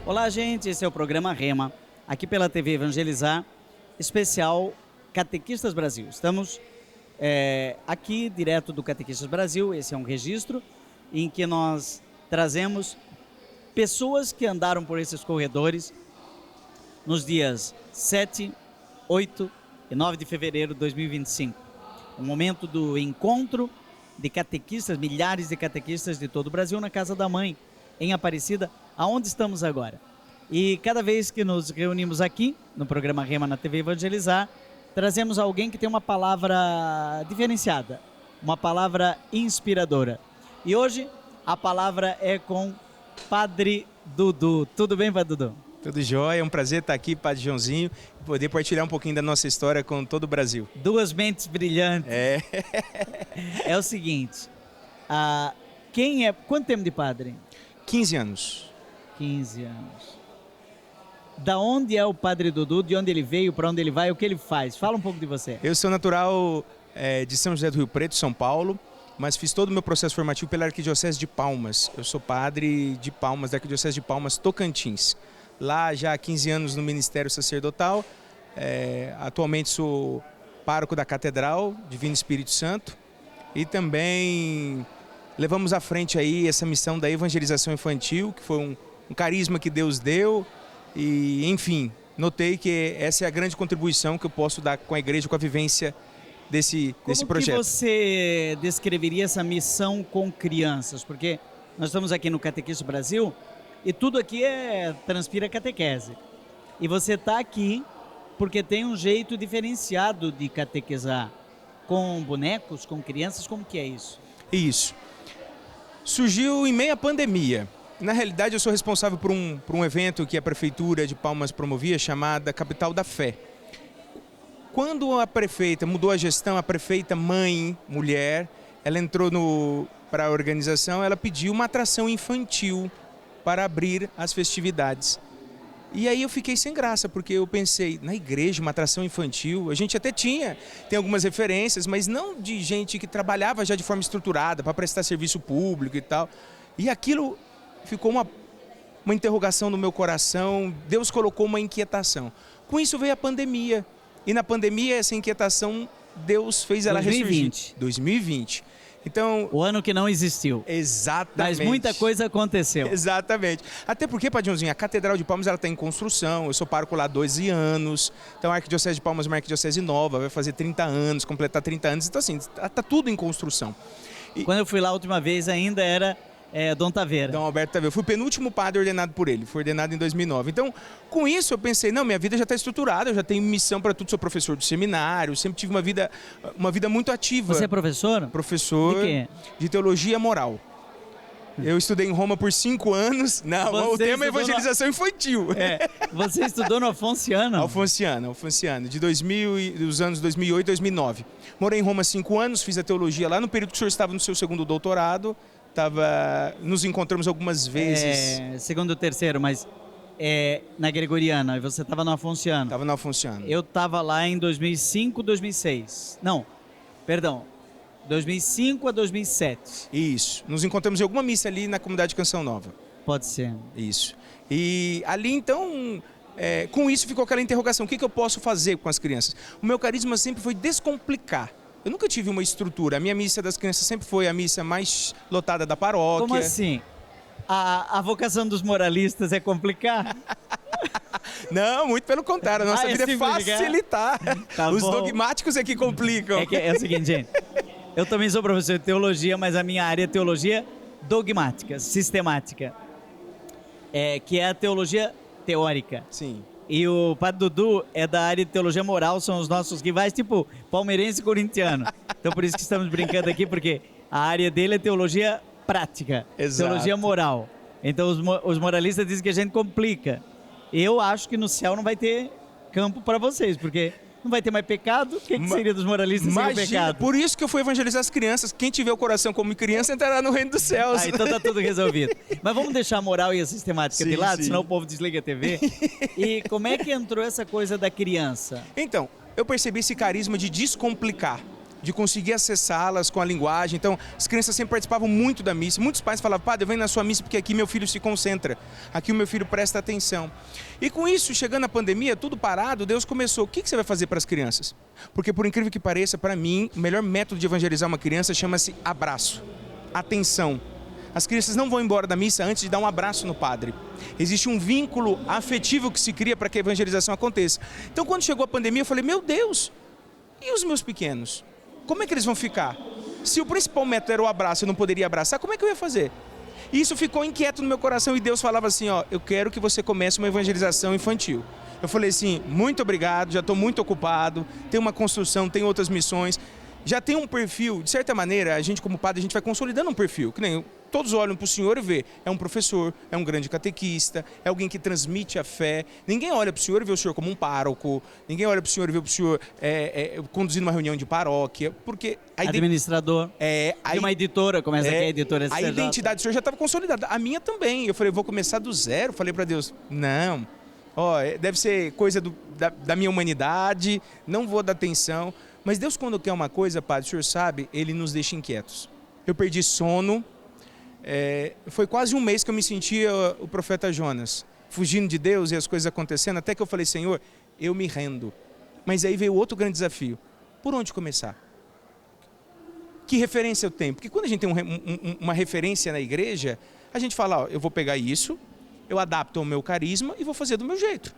Olá, gente, esse é o programa Rema, aqui pela TV Evangelizar, especial Catequistas Brasil. Estamos aqui direto do Catequistas Brasil, esse é um registro em que nós trazemos pessoas que andaram por esses corredores nos dias 7, 8 e 9 de fevereiro de 2025. Um momento do encontro de catequistas, milhares de catequistas de todo o Brasil na Casa da Mãe, em Aparecida, aonde estamos agora. E cada vez que nos reunimos aqui, no programa Rema na TV Evangelizar, trazemos alguém que tem uma palavra diferenciada, uma palavra inspiradora. E hoje a palavra é com Padre Dudu. Tudo bem, Padre Dudu? Tudo jóia, é um prazer estar aqui, Padre Joãozinho, e poder partilhar um pouquinho da nossa história com todo o Brasil. Duas mentes brilhantes. É o seguinte, quanto tempo de padre? 15 anos. 15 anos. Da onde é o Padre Dudu, de onde ele veio, para onde ele vai, o que ele faz? Fala um pouco de você. Eu sou natural de São José do Rio Preto, São Paulo, mas fiz todo o meu processo formativo pela Arquidiocese de Palmas. Eu sou padre de Palmas, da Arquidiocese de Palmas, Tocantins. Lá já há 15 anos no Ministério Sacerdotal, atualmente sou pároco da Catedral Divino Espírito Santo e também levamos à frente aí essa missão da evangelização infantil, que foi um carisma que Deus deu e, enfim, notei que essa é a grande contribuição que eu posso dar com a igreja, com a vivência desse projeto. Como que você descreveria essa missão com crianças? Porque nós estamos aqui no Catequistas Brasil e tudo aqui transpira catequese. E você está aqui porque tem um jeito diferenciado de catequizar. Com bonecos, com crianças, como que é isso? Isso. Surgiu em meio à pandemia. Na realidade, eu sou responsável por um evento que a Prefeitura de Palmas promovia, chamada Capital da Fé. Quando a prefeita mudou a gestão, a prefeita mãe, mulher, ela entrou para a organização, ela pediu uma atração infantil para abrir as festividades. E aí eu fiquei sem graça, porque eu pensei, na igreja, uma atração infantil, a gente até tem algumas referências, mas não de gente que trabalhava já de forma estruturada para prestar serviço público e tal. E aquilo ficou uma interrogação no meu coração, Deus colocou uma inquietação. Com isso veio a pandemia, e na pandemia essa inquietação, Deus fez ela ressurgir. 2020. Então, o ano que não existiu. Exatamente. Mas muita coisa aconteceu. Exatamente. Até porque, Padre Joãozinho, a Catedral de Palmas está em construção, eu sou pároco lá há 12 anos, então a Arquidiocese de Palmas é uma arquidiocese nova, vai fazer 30 anos, completar 30 anos, então assim, está tudo em construção. Quando eu fui lá a última vez ainda era Dom Taveira. Dom Alberto Taveira. Eu fui o penúltimo padre ordenado por ele, foi ordenado em 2009. Então, com isso eu pensei, não, minha vida já está estruturada, eu já tenho missão para tudo, sou professor do seminário, sempre tive uma vida muito ativa. Você é professor? Professor de quê? De teologia moral. Eu estudei em Roma por 5 anos. Não, o tema é evangelização infantil. Você estudou no Alfonciano? Alfonciano, dos anos 2008 e 2009. Morei em Roma 5 anos, fiz a teologia lá no período que o senhor estava no seu segundo doutorado. Nos encontramos algumas vezes. Segundo, terceiro, mas na Gregoriana, e você estava no Alfonciano. Estava no Alfonciano. Eu estava lá em 2005, 2006. Não, perdão, 2005 a 2007. Isso, nos encontramos em alguma missa ali na comunidade Canção Nova. Pode ser. Isso. E ali então, com isso ficou aquela interrogação, o que eu posso fazer com as crianças? O meu carisma sempre foi descomplicar. Eu nunca tive uma estrutura. A minha missa das crianças sempre foi a missa mais lotada da paróquia. Como assim? A vocação dos moralistas é complicar? Não, muito pelo contrário. A nossa vida é facilitar. Tá Os bom. Dogmáticos é que complicam. É o seguinte, gente. Eu também sou professor de teologia, mas a minha área é teologia dogmática, sistemática. Que é a teologia teórica. Sim. E o Padre Dudu é da área de teologia moral, são os nossos rivais, tipo palmeirense e corintiano. Então por isso que estamos brincando aqui, porque a área dele é teologia prática, Exato. Teologia moral. Então os moralistas dizem que a gente complica. Eu acho que no céu não vai ter campo para vocês, porque não vai ter mais pecado. O que seria dos moralistas sem o pecado? Por isso que eu fui evangelizar as crianças. Quem tiver o coração como criança entrará no reino dos céus. Então tá tudo resolvido. Mas vamos deixar a moral e a sistemática de lado, sim. Senão o povo desliga a TV. E como é que entrou essa coisa da criança? Então, eu percebi esse carisma de descomplicar, de conseguir acessá-las com a linguagem. Então, as crianças sempre participavam muito da missa. Muitos pais falavam, padre, eu venho na sua missa porque aqui meu filho se concentra, aqui o meu filho presta atenção. E com isso, chegando a pandemia, tudo parado, Deus começou, o que você vai fazer para as crianças? Porque, por incrível que pareça, para mim, o melhor método de evangelizar uma criança chama-se abraço, atenção. As crianças não vão embora da missa antes de dar um abraço no padre. Existe um vínculo afetivo que se cria para que a evangelização aconteça. Então, quando chegou a pandemia, eu falei, meu Deus, e os meus pequenos? Como é que eles vão ficar? Se o principal método era o abraço, eu não poderia abraçar, como é que eu ia fazer? E isso ficou inquieto no meu coração e Deus falava assim, ó, eu quero que você comece uma evangelização infantil. Eu falei assim, muito obrigado, já estou muito ocupado, tem uma construção, tem outras missões, já tem um perfil, de certa maneira, a gente como padre, a gente vai consolidando um perfil, que nem todos olham para o senhor e vê, é um professor, é um grande catequista, é alguém que transmite a fé. Ninguém olha para o senhor e vê o senhor como um pároco, ninguém olha para o senhor e vê o senhor conduzindo uma reunião de paróquia, porque... Administrador, e uma editora, começa aqui a editora SCJ. A identidade do senhor já estava consolidada, a minha também. Eu falei, vou começar do zero, falei para Deus, não, deve ser coisa da minha humanidade, não vou dar atenção. Mas Deus, quando quer uma coisa, padre, o senhor sabe, Ele nos deixa inquietos. Eu perdi sono, foi quase um mês que eu me sentia o profeta Jonas, fugindo de Deus e as coisas acontecendo, até que eu falei, Senhor, eu me rendo. Mas aí veio outro grande desafio, por onde começar? Que referência eu tenho? Porque quando a gente tem uma referência na igreja, a gente fala, eu vou pegar isso, eu adapto ao meu carisma e vou fazer do meu jeito.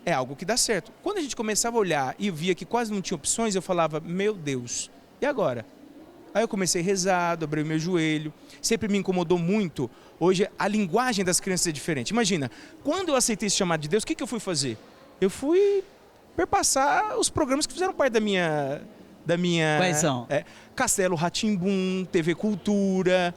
É algo que dá certo. Quando a gente começava a olhar e via que quase não tinha opções, eu falava, meu Deus, e agora? Aí eu comecei a rezar, dobrei o meu joelho, sempre me incomodou muito. Hoje a linguagem das crianças é diferente. Imagina, quando eu aceitei esse chamado de Deus, o que eu fui fazer? Eu fui perpassar os programas que fizeram parte da minha... Quais são? Castelo Rá-Tim-Bum, TV Cultura...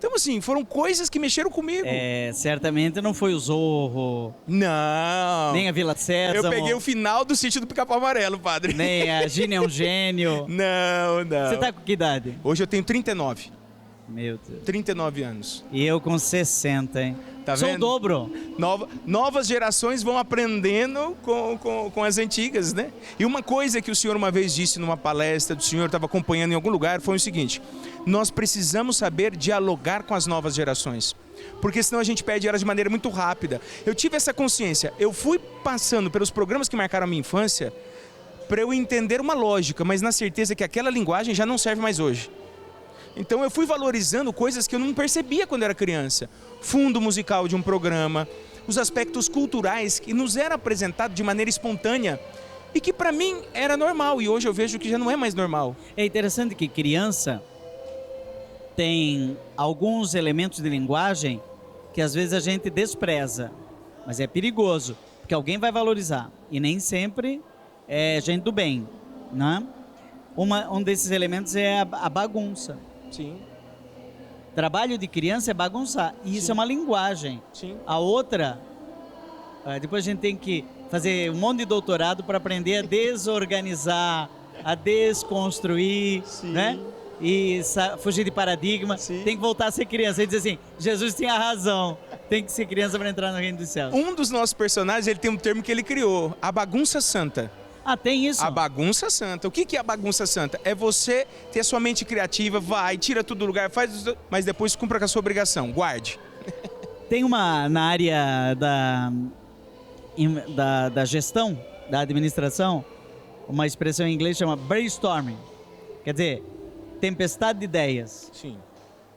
Então, assim, foram coisas que mexeram comigo. Certamente não foi o Zorro. Não. Nem a Vila Sésamo. Eu peguei o final do Sítio do Pica-Pau Amarelo, padre. Nem a Gina é um gênio. Não. Você tá com que idade? Hoje eu tenho 39. Meu Deus. 39 anos. E eu com 60, hein? Tá Sou vendo? o dobro. Novas gerações vão aprendendo com as antigas, né? E uma coisa que o senhor uma vez disse numa palestra, do senhor estava acompanhando em algum lugar, foi o seguinte, nós precisamos saber dialogar com as novas gerações, porque senão a gente perde elas de maneira muito rápida. Eu tive essa consciência, eu fui passando pelos programas que marcaram a minha infância para eu entender uma lógica, mas na certeza que aquela linguagem já não serve mais hoje. Então eu fui valorizando coisas que eu não percebia quando era criança. Fundo musical de um programa, os aspectos culturais que nos era apresentado de maneira espontânea e que para mim era normal e hoje eu vejo que já não é mais normal. É interessante que criança tem alguns elementos de linguagem que às vezes a gente despreza, mas é perigoso, porque alguém vai valorizar e nem sempre é gente do bem, né? Um desses elementos é a bagunça. Sim. Trabalho de criança é bagunçar, e isso é uma linguagem. Sim. A outra, depois a gente tem que fazer um monte de doutorado para aprender a desorganizar, a desconstruir, né? E fugir de paradigma. Sim. Tem que voltar a ser criança. Ele diz assim, Jesus tinha razão, tem que ser criança para entrar no reino dos céus. Um dos nossos personagens, ele tem um termo que ele criou, a bagunça santa. Ah, tem isso? A bagunça santa. O que é a bagunça santa? É você ter a sua mente criativa, vai, tira tudo do lugar, faz, mas depois cumpra com a sua obrigação, guarde. Tem uma, na área da gestão, da administração, uma expressão em inglês chama brainstorming. Quer dizer, tempestade de ideias. Sim.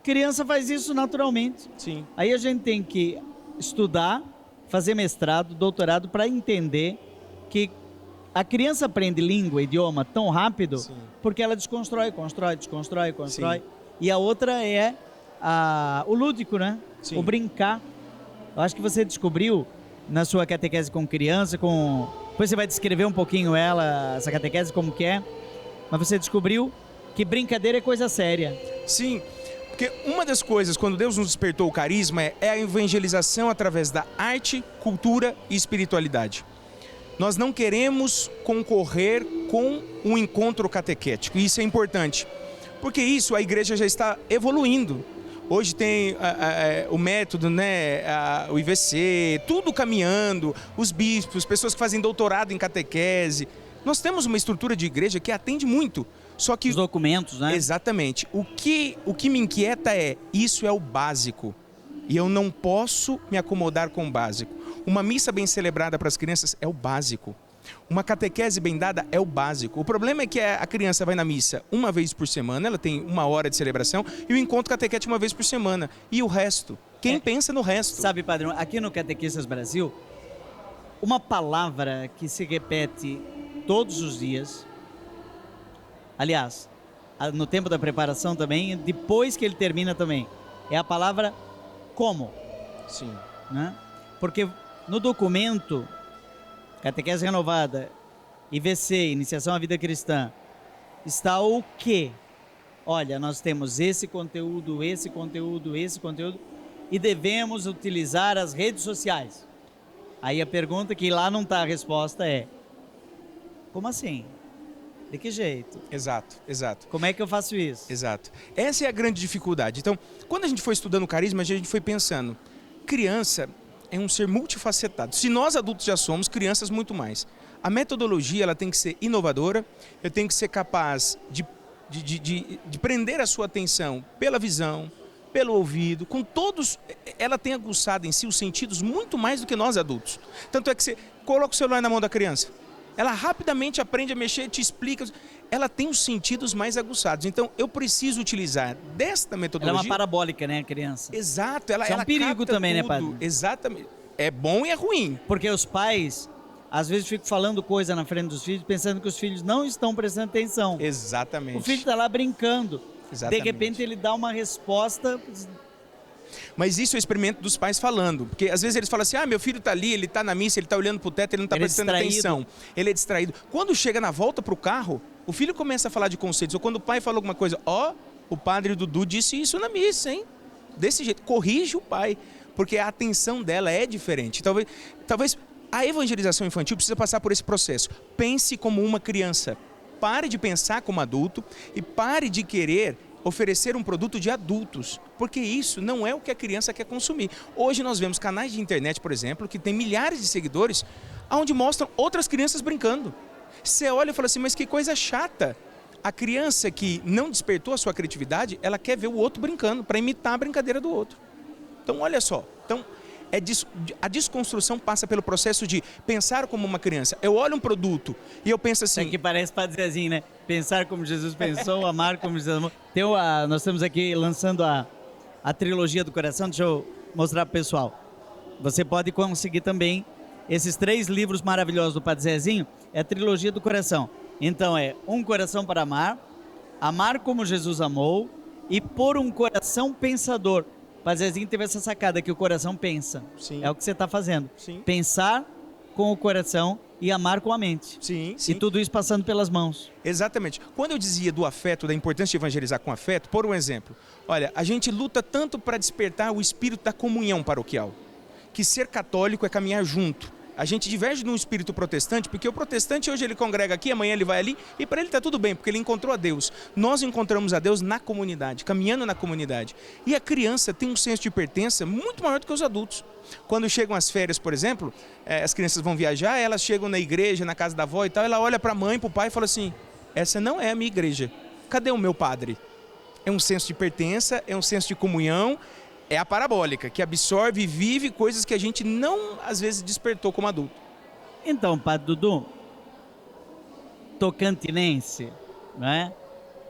Criança faz isso naturalmente. Sim. Aí a gente tem que estudar, fazer mestrado, doutorado para entender que a criança aprende língua, idioma tão rápido. Sim. Porque ela desconstrói, constrói. Sim. E a outra é o lúdico, né? Sim. O brincar. Eu acho que você descobriu na sua catequese com criança, depois você vai descrever um pouquinho essa catequese como que é, mas você descobriu que brincadeira é coisa séria. Sim, porque uma das coisas, quando Deus nos despertou o carisma, é a evangelização através da arte, cultura e espiritualidade. Nós não queremos concorrer com um encontro catequético, e isso é importante, porque isso a igreja já está evoluindo. Hoje tem o método, né, o IVC, tudo caminhando, os bispos, pessoas que fazem doutorado em catequese. Nós temos uma estrutura de igreja que atende muito, Só que Os documentos, né? exatamente. O que me inquieta é, isso é o básico. E eu não posso me acomodar com o básico. Uma missa bem celebrada para as crianças é o básico. Uma catequese bem dada é o básico. O problema é que a criança vai na missa uma vez por semana, ela tem 1 hora de celebração, e o encontro catequético 1 vez por semana. E o resto? Quem pensa no resto? Sabe, padre, aqui no Catequistas Brasil, uma palavra que se repete todos os dias, aliás, no tempo da preparação também, depois que ele termina também, é a palavra como. Sim. Né? Porque no documento Catequese Renovada, IVC, Iniciação à Vida Cristã, está o quê? Olha, nós temos esse conteúdo, e devemos utilizar as redes sociais. Aí a pergunta que lá não está a resposta é: como assim? De que jeito? Exato, exato. Como é que eu faço isso? Exato. Essa é a grande dificuldade. Então, quando a gente foi estudando o carisma, a gente foi pensando, criança é um ser multifacetado. Se nós adultos já somos, crianças muito mais. A metodologia ela tem que ser inovadora, eu tenho que ser capaz de prender a sua atenção pela visão, pelo ouvido, com todos, ela tem aguçado em si os sentidos muito mais do que nós adultos. Tanto é que você coloca o celular na mão da criança, ela rapidamente aprende a mexer, te explica, ela tem os sentidos mais aguçados. Então, eu preciso utilizar desta metodologia. Ela é uma parabólica, né, a criança? Exato. Ela é um perigo também, tudo. Né, padre? Exatamente. É bom e é ruim. Porque os pais, às vezes, ficam falando coisa na frente dos filhos, pensando que os filhos não estão prestando atenção. Exatamente. O filho está lá brincando. Exatamente. De repente, ele dá uma resposta. Mas isso é o experimento dos pais falando. Porque às vezes eles falam assim, meu filho está ali, ele está na missa, ele está olhando para o teto, ele não está prestando atenção. Ele é distraído. Quando chega na volta para o carro, o filho começa a falar de conceitos. Ou quando o pai fala alguma coisa, o padre Dudu disse isso na missa, hein? Desse jeito, corrige o pai. Porque a atenção dela é diferente. Talvez a evangelização infantil precisa passar por esse processo. Pense como uma criança. Pare de pensar como adulto e pare de querer oferecer um produto de adultos, porque isso não é o que a criança quer consumir. Hoje nós vemos canais de internet, por exemplo, que tem milhares de seguidores, onde mostram outras crianças brincando. Você olha e fala assim, mas que coisa chata. A criança que não despertou a sua criatividade, ela quer ver o outro brincando, para imitar a brincadeira do outro. Então, olha só. Então, a desconstrução passa pelo processo de pensar como uma criança. Eu olho um produto e eu penso assim... É que parece para dizer assim, né? Pensar como Jesus pensou, amar como Jesus amou. Nós estamos aqui lançando a trilogia do coração. Deixa eu mostrar para o pessoal. Você pode conseguir também esses 3 livros maravilhosos do Padre Zezinho. É a trilogia do coração. Então é Um Coração para Amar, Amar como Jesus amou e Por um Coração Pensador. Padre Zezinho teve essa sacada que o coração pensa. Sim. É o que você está fazendo. Sim. Pensar com o coração e amar com a mente. Sim, sim. E tudo isso passando pelas mãos. Exatamente. Quando eu dizia do afeto, da importância de evangelizar com afeto, por um exemplo. Olha, a gente luta tanto para despertar o espírito da comunhão paroquial, que ser católico é caminhar junto. A gente diverge num espírito protestante, porque o protestante hoje ele congrega aqui, amanhã ele vai ali, e para ele está tudo bem, porque ele encontrou a Deus. Nós encontramos a Deus na comunidade, caminhando na comunidade. E a criança tem um senso de pertença muito maior do que os adultos. Quando chegam as férias, por exemplo, as crianças vão viajar, elas chegam na igreja, na casa da avó e tal, ela olha para a mãe, para o pai e fala assim, essa não é a minha igreja, cadê o meu padre? É um senso de pertença, é um senso de comunhão, é a parabólica, que absorve e vive coisas que a gente não, às vezes, despertou como adulto. Então, Padre Dudu, tocantinense, né,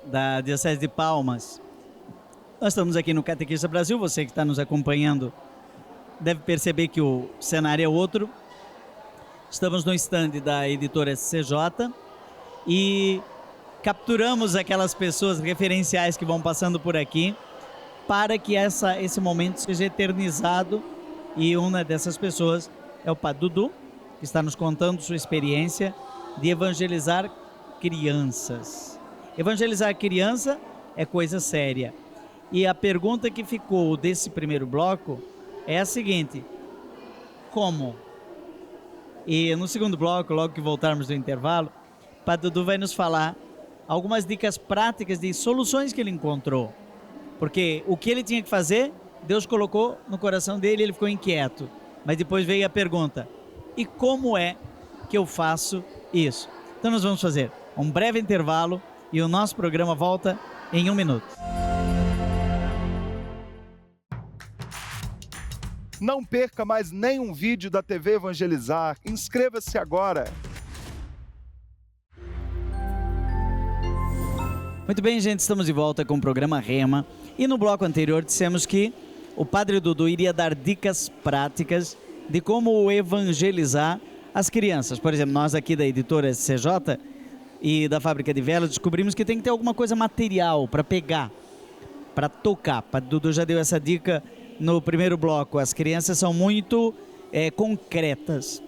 da Diocese de Palmas, nós estamos aqui no Catequista Brasil, você que está nos acompanhando deve perceber que o cenário é outro. Estamos no stand da editora SCJ e capturamos aquelas pessoas referenciais que vão passando por aqui, para que esse momento seja eternizado, e uma dessas pessoas é o Padre Dudu, que está nos contando sua experiência de evangelizar crianças. Evangelizar criança é coisa séria. E a pergunta que ficou desse primeiro bloco é a seguinte: como? E no segundo bloco, logo que voltarmos do intervalo, o Padre Dudu vai nos falar algumas dicas práticas de soluções que ele encontrou. Porque o que ele tinha que fazer, Deus colocou no coração dele, ele ficou inquieto. Mas depois veio a pergunta, e como é que eu faço isso? Então nós vamos fazer um breve intervalo e o nosso programa volta em 1 minuto. Não perca mais nenhum vídeo da TV Evangelizar. Inscreva-se agora. Muito bem, gente, estamos de volta com o programa Rema. E no bloco anterior dissemos que o Padre Dudu iria dar dicas práticas de como evangelizar as crianças. Por exemplo, nós aqui da editora SCJ e da Fábrica de Velas descobrimos que tem que ter alguma coisa material para pegar, para tocar. O Padre Dudu já deu essa dica no primeiro bloco. As crianças são muito concretas.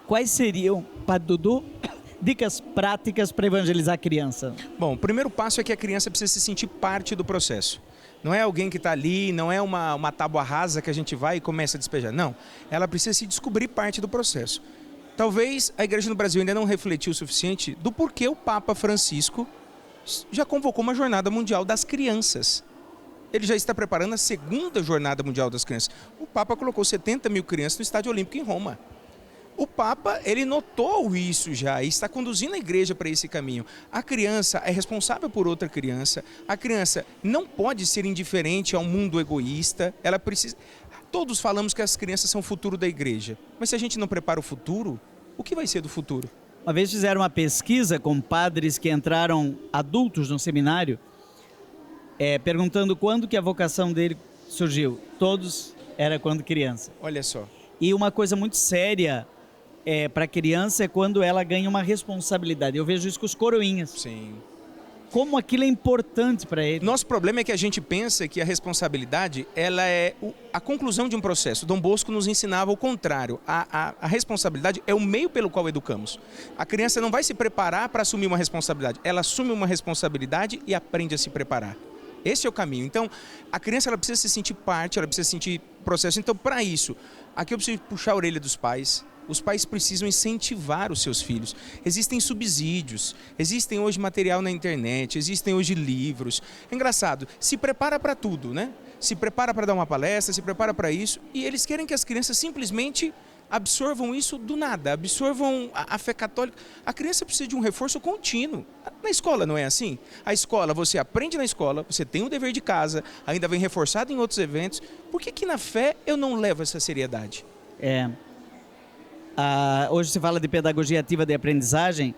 Quais seriam, Padre Dudu, dicas práticas para evangelizar a criança? Bom, o primeiro passo é que a criança precisa se sentir parte do processo. Não é alguém que está ali, não é uma tábua rasa que a gente vai e começa a despejar. Não, ela precisa se descobrir parte do processo. Talvez a Igreja no Brasil ainda não refletiu o suficiente do porquê o Papa Francisco já convocou uma Jornada Mundial das Crianças. Ele já está preparando a segunda Jornada Mundial das Crianças. O Papa colocou 70 mil crianças no Estádio Olímpico em Roma. O Papa, ele notou isso já e está conduzindo a igreja para esse caminho. A criança é responsável por outra criança. A criança não pode ser indiferente ao mundo egoísta. Ela precisa... Todos falamos que as crianças são o futuro da igreja. Mas se a gente não prepara o futuro, o que vai ser do futuro? Uma vez fizeram uma pesquisa com padres que entraram adultos no seminário, perguntando quando que a vocação dele surgiu. Todos era quando criança. Olha só. E uma coisa muito séria para a criança é quando ela ganha uma responsabilidade. Eu vejo isso com os coroinhas. Sim. Como aquilo é importante para ele. Nosso problema é que a gente pensa que a responsabilidade ela é a conclusão de um processo. Dom Bosco nos ensinava o contrário. A responsabilidade é o meio pelo qual educamos. A criança não vai se preparar para assumir uma responsabilidade. Ela assume uma responsabilidade e aprende a se preparar. Esse é o caminho. Então, a criança ela precisa se sentir parte, ela precisa sentir processo. Então, para isso, aqui eu preciso puxar a orelha dos pais. Os pais precisam incentivar os seus filhos. Existem subsídios, existem hoje material na internet, existem hoje livros. É engraçado, se prepara para tudo, né? Se prepara para dar uma palestra, se prepara para isso, e eles querem que as crianças simplesmente absorvam isso do nada, absorvam a fé católica. A criança precisa de um reforço contínuo. Na escola não é assim? A escola, você aprende na escola, você tem o dever de casa, ainda vem reforçado em outros eventos. Por que na fé eu não levo essa seriedade? Hoje se fala de pedagogia ativa de aprendizagem,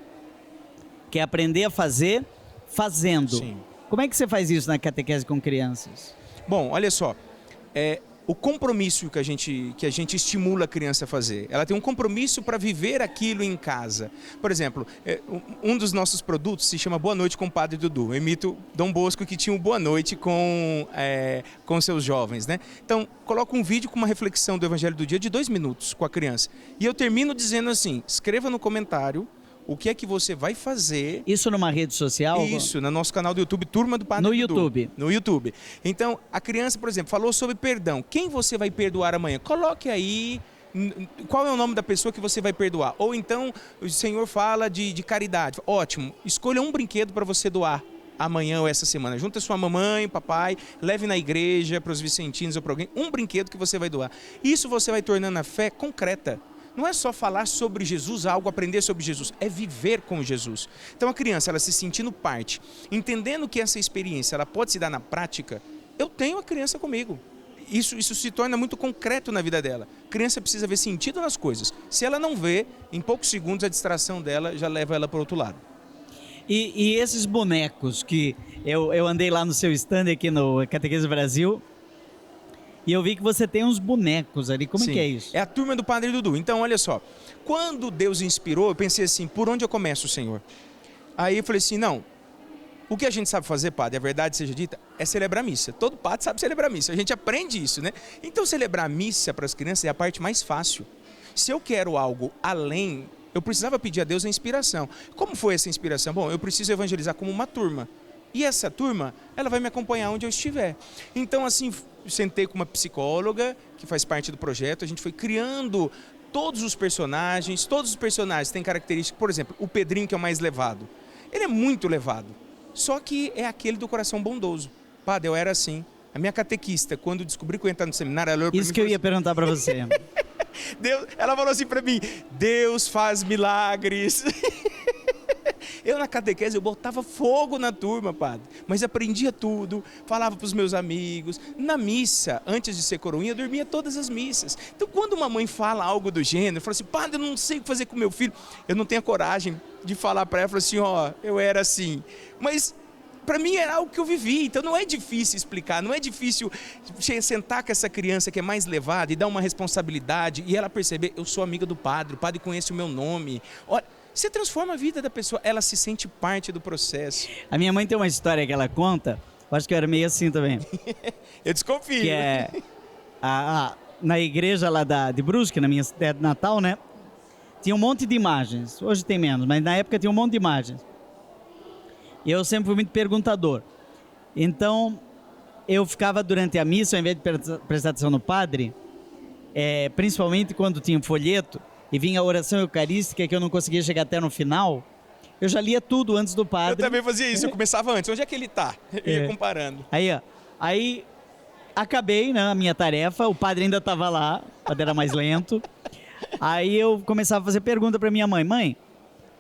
que é aprender a fazer fazendo. Sim. Como é que você faz isso na catequese com crianças? Bom, olha só, o compromisso que a gente estimula a criança a fazer. Ela tem um compromisso para viver aquilo em casa. Por exemplo, um dos nossos produtos se chama Boa Noite com o Padre Dudu. Eu imito Dom Bosco que tinha um Boa Noite com seus jovens, né? Então, coloco um vídeo com uma reflexão do Evangelho do Dia de 2 minutos com a criança. E eu termino dizendo assim, escreva no comentário o que é que você vai fazer. Isso numa rede social? Isso, no nosso canal do YouTube, Turma do Padre Dudu. YouTube? No YouTube. Então, a criança, por exemplo, falou sobre perdão. Quem você vai perdoar amanhã? Coloque aí qual é o nome da pessoa que você vai perdoar. Ou então, o Senhor fala de caridade. Ótimo, escolha um brinquedo para você doar amanhã ou essa semana. Junta sua mamãe, papai, leve na igreja, para os vicentinos ou para alguém, um brinquedo que você vai doar. Isso você vai tornando a fé concreta. Não é só falar sobre Jesus, algo, aprender sobre Jesus, é viver com Jesus. Então a criança, ela se sentindo parte, entendendo que essa experiência ela pode se dar na prática, eu tenho a criança comigo. Isso se torna muito concreto na vida dela. A criança precisa ver sentido nas coisas. Se ela não vê, em poucos segundos a distração dela já leva ela para o outro lado. E esses bonecos que eu andei lá no seu stand aqui no Catequese Brasil, e eu vi que você tem uns bonecos ali. Como Sim, é que é isso? É a turma do Padre Dudu. Então, olha só. Quando Deus inspirou, eu pensei assim, por onde eu começo, Senhor? Aí eu falei assim, não. O que a gente sabe fazer, padre, a verdade seja dita, é celebrar a missa. Todo padre sabe celebrar a missa. A gente aprende isso, né? Então, celebrar a missa para as crianças é a parte mais fácil. Se eu quero algo além, eu precisava pedir a Deus a inspiração. Como foi essa inspiração? Bom, eu preciso evangelizar como uma turma. E essa turma, ela vai me acompanhar onde eu estiver. Então, assim, sentei com uma psicóloga, que faz parte do projeto, a gente foi criando todos os personagens têm características, por exemplo, o Pedrinho, que é o mais levado. Ele é muito levado, só que é aquele do coração bondoso. Padre, eu era assim. A minha catequista, quando descobri que eu ia entrar no seminário, ela olhou pra mim Isso que eu ia perguntar para você. Ela falou assim para mim, Deus faz milagres. Eu na catequese, eu botava fogo na turma, padre. Mas aprendia tudo, falava para os meus amigos. Na missa, antes de ser coroinha, eu dormia todas as missas. Então, quando uma mãe fala algo do gênero, eu falo assim, padre, eu não sei o que fazer com meu filho. Eu não tenho a coragem de falar para ela, eu falo assim, ó, eu era assim. Mas para mim era algo que eu vivi, então não é difícil explicar, não é difícil sentar com essa criança que é mais levada e dar uma responsabilidade e ela perceber, eu sou amiga do padre, o padre conhece o meu nome. Olha, você transforma a vida da pessoa, ela se sente parte do processo. A minha mãe tem uma história que ela conta, eu acho que eu era meio assim também. Eu desconfio. Que é na igreja lá de Brusque, na minha cidade natal, né? Tinha um monte de imagens, hoje tem menos, mas na época tinha um monte de imagens. E eu sempre fui muito perguntador. Então, eu ficava durante a missa, ao invés de prestar atenção no padre, principalmente quando tinha um folheto e vinha a oração eucarística, que eu não conseguia chegar até no final, eu já lia tudo antes do padre. Eu também fazia isso, eu começava antes. Onde é que ele está? Eu ia comparando. Aí acabei, né, a minha tarefa, o padre ainda estava lá, o padre era mais lento. Aí eu começava a fazer pergunta para minha mãe. Mãe,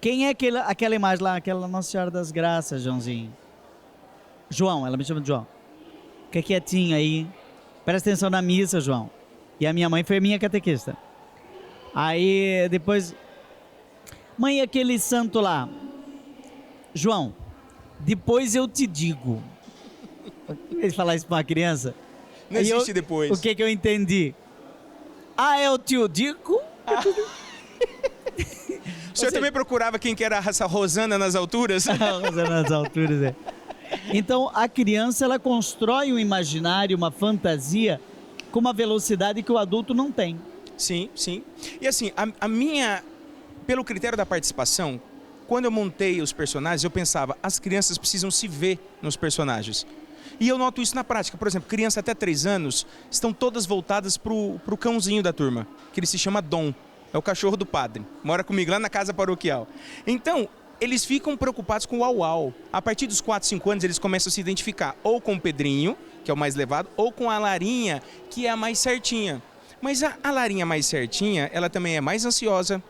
quem é aquela imagem lá, aquela Nossa Senhora das Graças, Joãozinho? João, ela me chama de João. Fica quietinho aí, presta atenção na missa, João. E a minha mãe foi minha catequista. Aí depois, mãe, aquele santo lá, João, depois eu te digo. Ele falar isso para uma criança. Não existe depois. O que eu entendi? Eu te digo? O senhor também procurava quem que era essa Rosana nas alturas? Rosana nas alturas, Então, a criança, ela constrói um imaginário, uma fantasia, com uma velocidade que o adulto não tem. Sim, sim. E assim, a minha, pelo critério da participação, quando eu montei os personagens, eu pensava, as crianças precisam se ver nos personagens. E eu noto isso na prática. Por exemplo, crianças até 3 anos estão todas voltadas pro cãozinho da turma, que ele se chama Dom. É o cachorro do padre. Mora comigo lá na casa paroquial. Então, eles ficam preocupados com o au-au. A partir dos 4, 5 anos, eles começam a se identificar ou com o Pedrinho, que é o mais levado, ou com a Larinha, que é a mais certinha. Mas a Larinha mais certinha, ela também é mais ansiosa.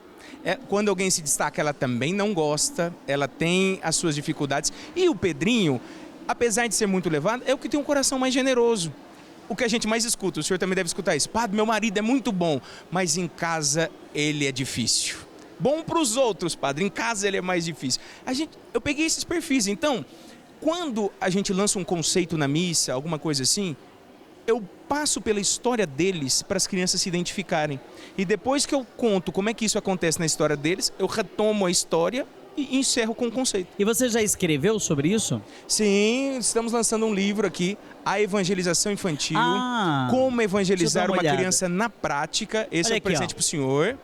Quando alguém se destaca, ela também não gosta. Ela tem as suas dificuldades. E o Pedrinho, apesar de ser muito levado, é o que tem um coração mais generoso. O que a gente mais escuta, o senhor também deve escutar isso. Padre, meu marido é muito bom, mas em casa ele é difícil. Bom para os outros, padre, em casa ele é mais difícil. Eu peguei esses perfis, então, quando a gente lança um conceito na missa, alguma coisa assim, eu passo pela história deles para as crianças se identificarem. E depois que eu conto como é que isso acontece na história deles, eu retomo a história e encerro com o conceito. E você já escreveu sobre isso? Sim, estamos lançando um livro aqui, A Evangelização Infantil, como evangelizar uma criança na prática. Esse é o presente para o senhor.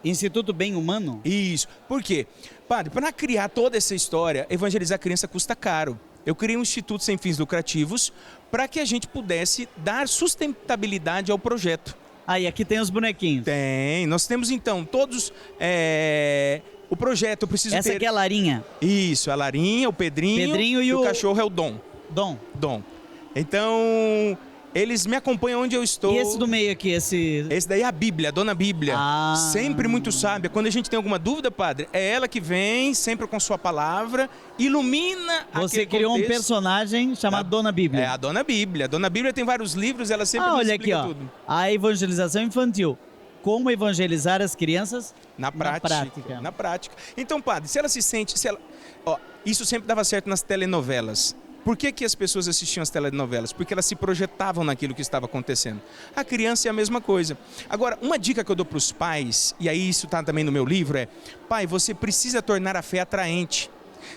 Instituto Bem Humano? Isso. Por quê? Padre, para criar toda essa história, evangelizar a criança custa caro. Eu criei um instituto sem fins lucrativos para que a gente pudesse dar sustentabilidade ao projeto. E aqui tem os bonequinhos. Tem. Nós temos, então, todos... O projeto, eu preciso Essa aqui é a Larinha. Isso, a Larinha, o Pedrinho e o cachorro é o Dom. Dom. Então, eles me acompanham onde eu estou. E esse do meio aqui, esse daí é a Bíblia, a Dona Bíblia. Sempre muito sábia. Quando a gente tem alguma dúvida, padre, é ela que vem, sempre com sua palavra, ilumina Você criou um personagem chamado Dona Bíblia. É a Dona Bíblia. A Dona Bíblia tem vários livros, ela sempre nos explica aqui, tudo. A evangelização infantil. Como evangelizar as crianças na prática. Então, padre, se ela se sente... isso sempre dava certo nas telenovelas. Por que as pessoas assistiam as telenovelas? Porque elas se projetavam naquilo que estava acontecendo. A criança é a mesma coisa. Agora, uma dica que eu dou para os pais, e aí isso está também no meu livro, pai, você precisa tornar a fé atraente.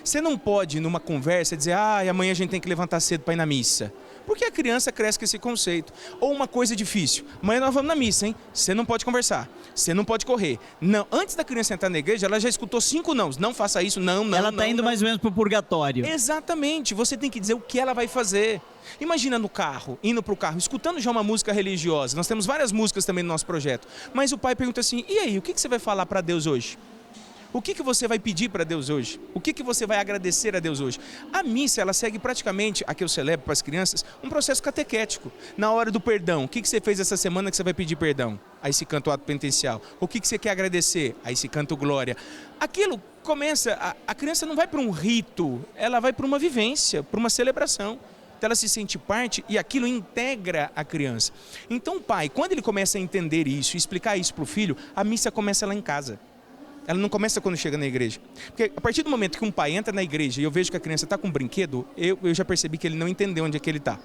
Você não pode, numa conversa, dizer, amanhã a gente tem que levantar cedo para ir na missa. Porque a criança cresce com esse conceito. Ou uma coisa difícil. Amanhã nós vamos na missa, hein? Você não pode conversar. Você não pode correr. Não. Antes da criança entrar na igreja, ela já escutou 5 nãos. Não faça isso, não. Ela está indo mais ou menos para o purgatório. Exatamente. Você tem que dizer o que ela vai fazer. Imagina no carro, indo para o carro, escutando já uma música religiosa. Nós temos várias músicas também no nosso projeto. Mas o pai pergunta assim, e aí, o que você vai falar para Deus hoje? O que você vai pedir para Deus hoje? O que você vai agradecer a Deus hoje? A missa, ela segue praticamente, a que eu celebro para as crianças, um processo catequético. Na hora do perdão, o que você fez essa semana que você vai pedir perdão? Aí se canta o ato penitencial. O que você quer agradecer? Aí se canta o glória. Aquilo começa, a criança não vai para um rito, ela vai para uma vivência, para uma celebração. Então ela se sente parte e aquilo integra a criança. Então o pai, quando ele começa a entender isso e explicar isso para o filho, a missa começa lá em casa. Ela não começa quando chega na igreja. Porque a partir do momento que um pai entra na igreja e eu vejo que a criança está com um brinquedo, eu já percebi que ele não entendeu onde é que ele está.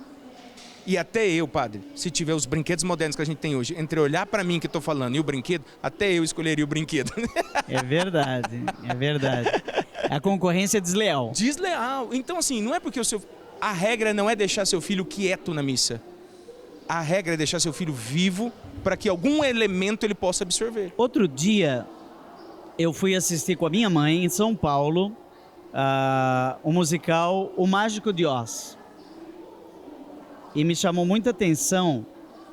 E até eu, padre, se tiver os brinquedos modernos que a gente tem hoje, entre olhar para mim que estou falando e o brinquedo, até eu escolheria o brinquedo. É verdade, é verdade. A concorrência é desleal. Desleal. Então assim, não é porque a regra não é deixar seu filho quieto na missa. A regra é deixar seu filho vivo para que algum elemento ele possa absorver. Outro dia, eu fui assistir com a minha mãe em São Paulo o musical O Mágico de Oz. E me chamou muita atenção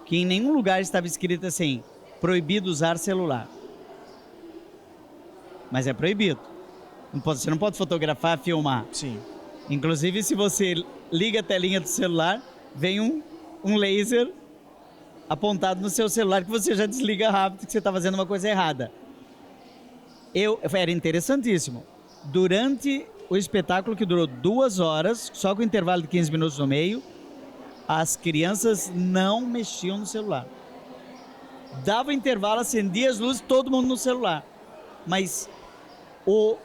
que em nenhum lugar estava escrito assim, proibido usar celular. Mas é proibido. Você não pode fotografar, filmar. Sim. Inclusive, se você liga a telinha do celular, vem um laser apontado no seu celular que você já desliga rápido que você está fazendo uma coisa errada. Era interessantíssimo. Durante o espetáculo, que durou 2 horas, só com intervalo de 15 minutos no meio, as crianças não mexiam no celular. Dava intervalo, acendia as luzes, todo mundo no celular. Mas o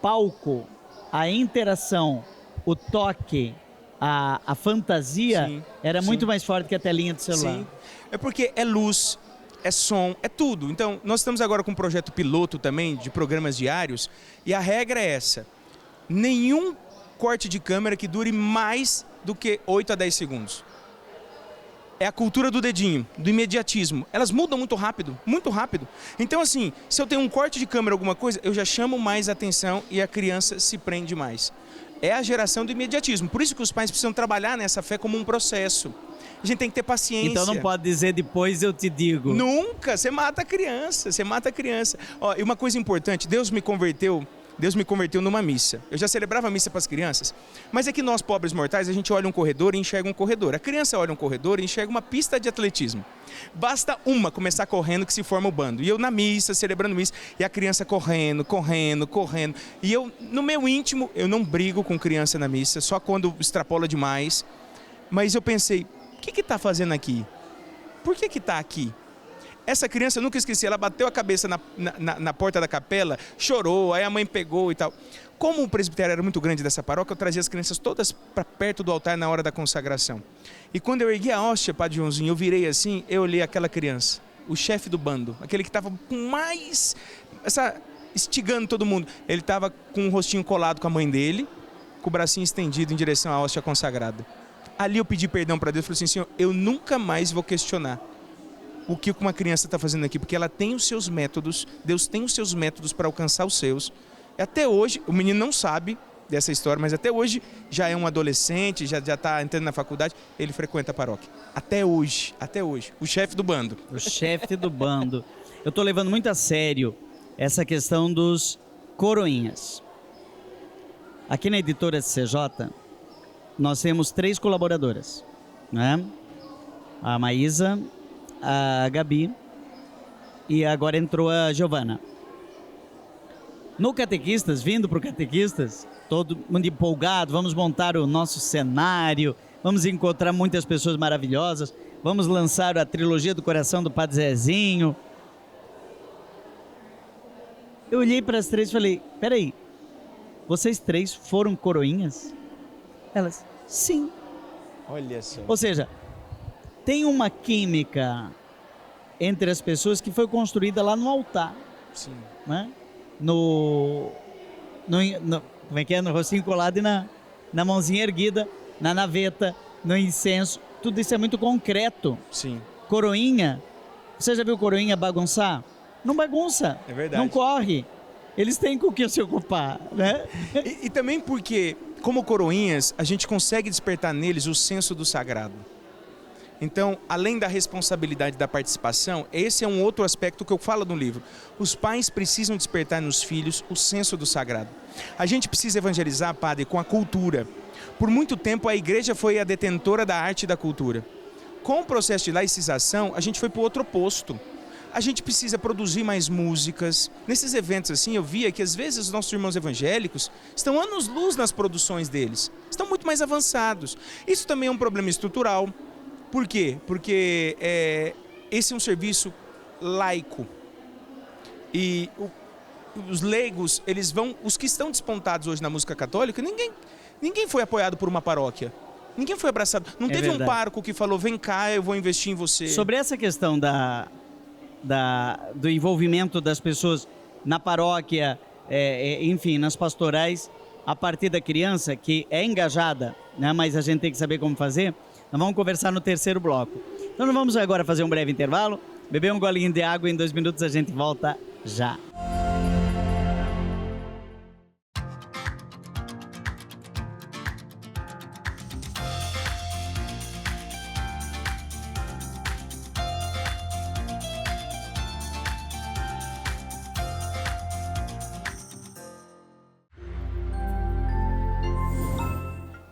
palco, a interação, o toque, a fantasia, sim, era muito mais forte que a telinha do celular. Sim. É porque é luz, é som, é tudo. Então, nós estamos agora com um projeto piloto também, de programas diários, e a regra é essa: nenhum corte de câmera que dure mais do que 8 a 10 segundos. É a cultura do dedinho, do imediatismo. Elas mudam muito rápido, muito rápido. Então assim, se eu tenho um corte de câmera, alguma coisa, eu já chamo mais atenção e a criança se prende mais. É a geração do imediatismo. Por isso que os pais precisam trabalhar nessa fé como um processo. A gente tem que ter paciência. Então não pode dizer depois eu te digo. Nunca, você mata a criança, você mata a criança. Ó, e uma coisa importante, Deus me converteu numa missa. Eu já celebrava a missa para as crianças, mas é que nós, pobres mortais, a gente olha um corredor e enxerga um corredor. A criança olha um corredor e enxerga uma pista de atletismo. Basta uma começar correndo que se forma o bando. E eu na missa, celebrando missa, e a criança correndo. E eu, no meu íntimo, eu não brigo com criança na missa, só quando extrapola demais. Mas eu pensei, o que está fazendo aqui? Por que está aqui? Essa criança, eu nunca esqueci, ela bateu a cabeça na porta da capela, chorou, aí a mãe pegou e tal. Como o presbitério era muito grande dessa paróquia, eu trazia as crianças todas para perto do altar na hora da consagração. E quando eu ergui a hóstia, Padre Joãozinho, eu virei assim, eu olhei aquela criança, o chefe do bando, aquele que estava com mais, estigando todo mundo. Ele estava com o rostinho colado com a mãe dele, com o bracinho estendido em direção à hóstia consagrada. Ali eu pedi perdão para Deus, falei assim, Senhor, eu nunca mais vou questionar o que uma criança está fazendo aqui, porque ela tem os seus métodos, Deus tem os seus métodos para alcançar os seus. E até hoje, o menino não sabe dessa história, mas até hoje já é um adolescente, já está entrando na faculdade, ele frequenta a paróquia. Até hoje, o chefe do bando. O chefe do bando. Eu estou levando muito a sério essa questão dos coroinhas. Aqui na editora CJ, nós temos 3 colaboradoras, né? A Maísa, a Gabi e agora entrou a Giovana. No Catequistas, vindo para o Catequistas, todo mundo empolgado, vamos montar o nosso cenário, vamos encontrar muitas pessoas maravilhosas, vamos lançar a trilogia do coração do Padre Zezinho. Eu olhei para as 3 e falei, peraí, vocês 3 foram coroinhas? Elas, sim. Olha só. Ou seja, tem uma química entre as pessoas que foi construída lá no altar. Sim. Né? Como é que é? No rostinho colado e na mãozinha erguida, na naveta, no incenso. Tudo isso é muito concreto. Sim. Coroinha, você já viu coroinha bagunçar? Não bagunça. É verdade. Não corre. Eles têm com o que se ocupar, né? E também porque, como coroinhas, a gente consegue despertar neles o senso do sagrado. Então, além da responsabilidade da participação, esse é um outro aspecto que eu falo no livro. Os pais precisam despertar nos filhos o senso do sagrado. A gente precisa evangelizar, padre, com a cultura. Por muito tempo, a igreja foi a detentora da arte e da cultura. Com o processo de laicização, a gente foi para o outro oposto. A gente precisa produzir mais músicas. Nesses eventos assim, eu via que às vezes os nossos irmãos evangélicos estão anos-luz nas produções deles. Estão muito mais avançados. Isso também é um problema estrutural. Por quê? Porque esse é um serviço laico. E os leigos, eles vão... Os que estão despontados hoje na música católica, ninguém foi apoiado por uma paróquia. Ninguém foi abraçado. Não teve verdade. um pároco que falou, vem cá, eu vou investir em você. Sobre essa questão do envolvimento das pessoas na paróquia, enfim, nas pastorais, a partir da criança, que é engajada, né, mas a gente tem que saber como fazer, nós vamos conversar no terceiro bloco. Então nós vamos agora fazer um breve intervalo, beber um golinho de água, em 2 minutos a gente volta já.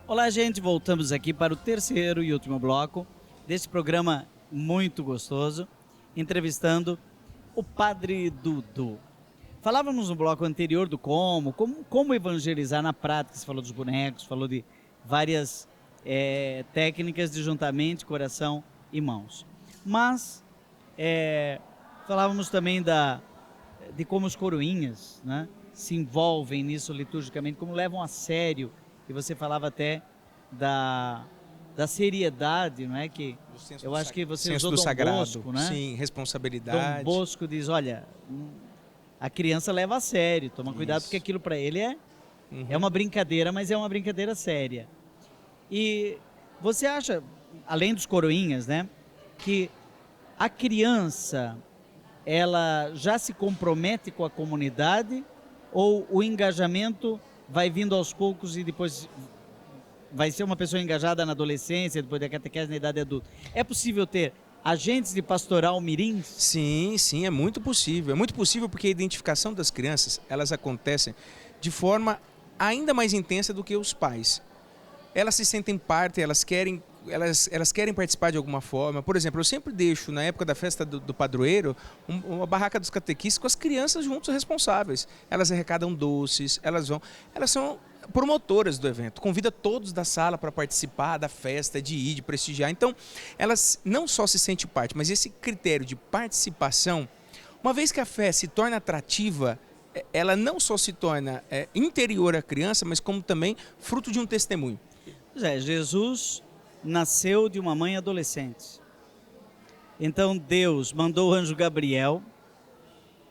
Olá, gente, voltamos aqui para o terceiro e último bloco desse programa muito gostoso, entrevistando o Padre Dudu. Falávamos no bloco anterior do como evangelizar na prática. Você falou dos bonecos, falou de várias técnicas de juntar mente, coração e mãos. Mas falávamos também de como os coroinhas, né, se envolvem nisso liturgicamente, como levam a sério. E você falava até da seriedade, não é? Que eu acho que você usou Dom Bosco, né? Sim, responsabilidade. Dom Bosco diz, olha, a criança leva a sério, toma cuidado, porque aquilo para ele é uma brincadeira, mas é uma brincadeira séria. E você acha, além dos coroinhas, né, que a criança, ela já se compromete com a comunidade, ou o engajamento vai vindo aos poucos e depois vai ser uma pessoa engajada na adolescência, depois da catequese na idade adulta? É possível ter agentes de pastoral mirins? Sim, sim, é muito possível. É muito possível porque a identificação das crianças, elas acontecem de forma ainda mais intensa do que os pais. Elas se sentem parte, elas querem participar de alguma forma. Por exemplo, eu sempre deixo, na época da festa do padroeiro, uma barraca dos catequistas com as crianças juntos responsáveis. Elas arrecadam doces, elas são promotoras do evento, convida todos da sala para participar da festa, de ir, de prestigiar. Então, elas não só se sentem parte, mas esse critério de participação, uma vez que a fé se torna atrativa, ela não só se torna interior à criança, mas como também fruto de um testemunho. Jesus nasceu de uma mãe adolescente. Então Deus mandou o anjo Gabriel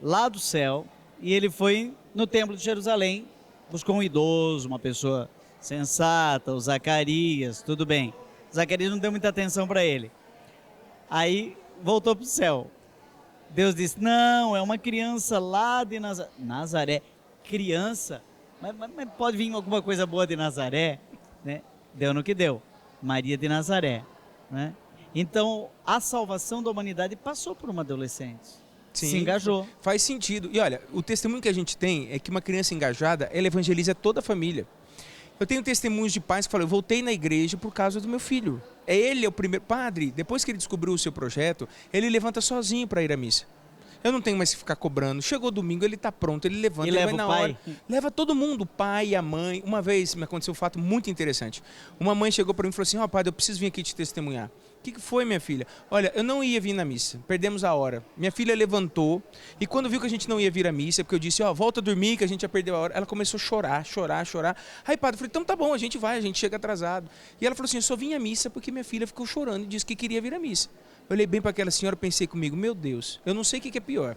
lá do céu e ele foi no templo de Jerusalém, buscou um idoso, uma pessoa sensata, o Zacarias, tudo bem. Zacarias não deu muita atenção para ele. Aí voltou para o céu. Deus disse, não, é uma criança lá de Nazaré. Criança? Mas pode vir alguma coisa boa de Nazaré? Né? Deu no que deu. Maria de Nazaré, né? Então, a salvação da humanidade passou por uma adolescente. Sim, se engajou. Faz sentido. E olha, o testemunho que a gente tem é que uma criança engajada, ela evangeliza toda a família. Eu tenho testemunhos de pais que falam, eu voltei na igreja por causa do meu filho. Ele é o primeiro padre, depois que ele descobriu o seu projeto, ele levanta sozinho para ir à missa. Eu não tenho mais que ficar cobrando. Chegou domingo, ele está pronto, ele levanta, ele vai na hora. Leva todo mundo, o pai, a mãe. Uma vez me aconteceu um fato muito interessante. Uma mãe chegou para mim e falou assim, padre, eu preciso vir aqui te testemunhar. O que foi, minha filha? Olha, eu não ia vir na missa, perdemos a hora. Minha filha levantou e quando viu que a gente não ia vir à missa, porque eu disse, volta a dormir que a gente já perdeu a hora, ela começou a chorar. Aí, padre, eu falei, então tá bom, a gente chega atrasado. E ela falou assim, eu só vim à missa porque minha filha ficou chorando e disse que queria vir à missa. Eu olhei bem para aquela senhora e pensei comigo, meu Deus, eu não sei o que é pior.